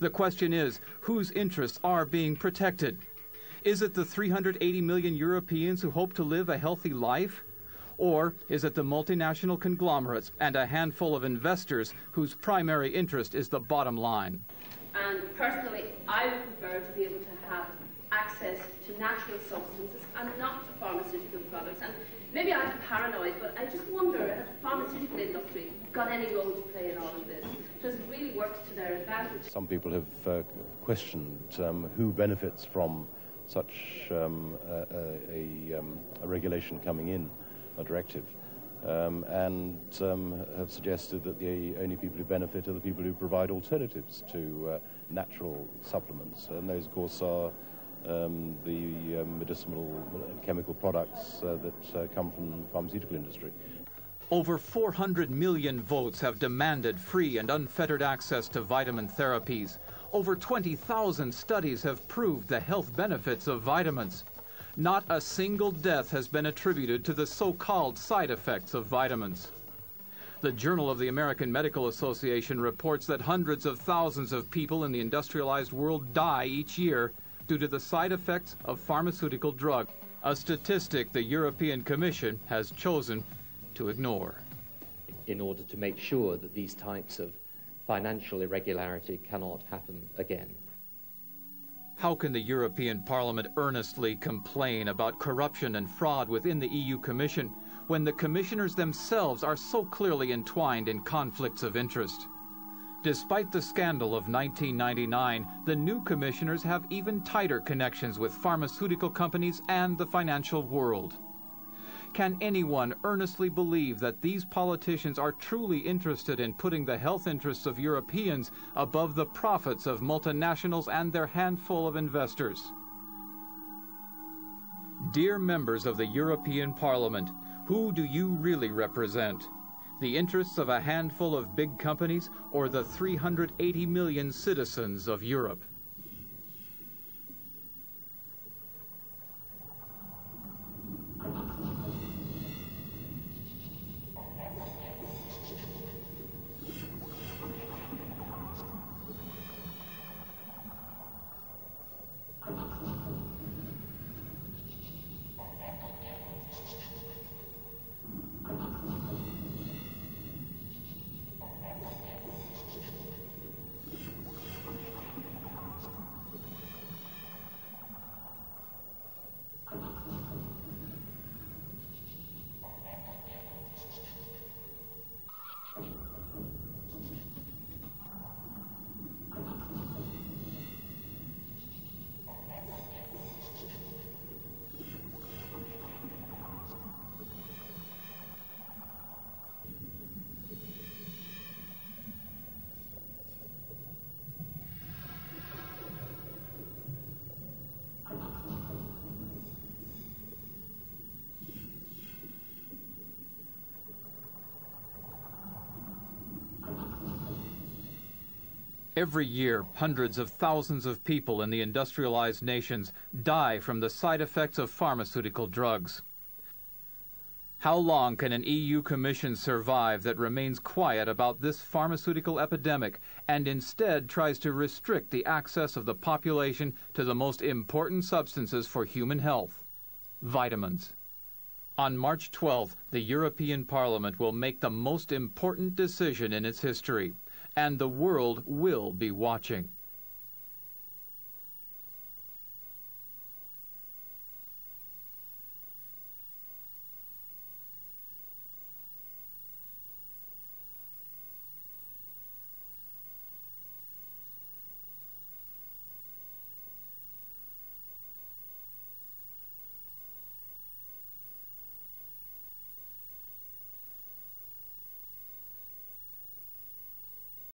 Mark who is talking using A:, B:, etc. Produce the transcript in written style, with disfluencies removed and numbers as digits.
A: The question is, whose interests are being protected? Is it the 380 million Europeans who hope to live a healthy life? Or is it the multinational conglomerates and a handful of investors whose primary interest is the bottom line?
B: And personally, I would prefer to be able to have access to natural substances and not to pharmaceutical products. And maybe I'm paranoid, but I just wonder, has the pharmaceutical industry got any role to play in all of this? Does it really work to their advantage?
C: Some people have questioned who benefits from such a regulation coming in, a directive, and have suggested that the only people who benefit are the people who provide alternatives to natural supplements, and those, of course, are the medicinal and chemical products that come from the pharmaceutical industry.
A: Over 400 million votes have demanded free and unfettered access to vitamin therapies. Over 20,000 studies have proved the health benefits of vitamins. Not a single death has been attributed to the so-called side effects of vitamins. The Journal of the American Medical Association reports that hundreds of thousands of people in the industrialized world die each year due to the side effects of pharmaceutical drugs, a statistic the European Commission has chosen to ignore.
D: In order to make sure that these types of financial irregularity cannot happen again.
A: How can the European Parliament earnestly complain about corruption and fraud within the EU Commission when the commissioners themselves are so clearly entwined in conflicts of interest? Despite the scandal of 1999, the new commissioners have even tighter connections with pharmaceutical companies and the financial world. Can anyone earnestly believe that these politicians are truly interested in putting the health interests of Europeans above the profits of multinationals and their handful of investors? Dear members of the European Parliament, who do you really represent? The interests of a handful of big companies or the 380 million citizens of Europe? Every year, hundreds of thousands of people in the industrialized nations die from the side effects of pharmaceutical drugs. How long can an EU Commission survive that remains quiet about this pharmaceutical epidemic and instead tries to restrict the access of the population to the most important substances for human health? Vitamins. On March 12th, the European Parliament will make the most important decision in its history, and the world will be watching.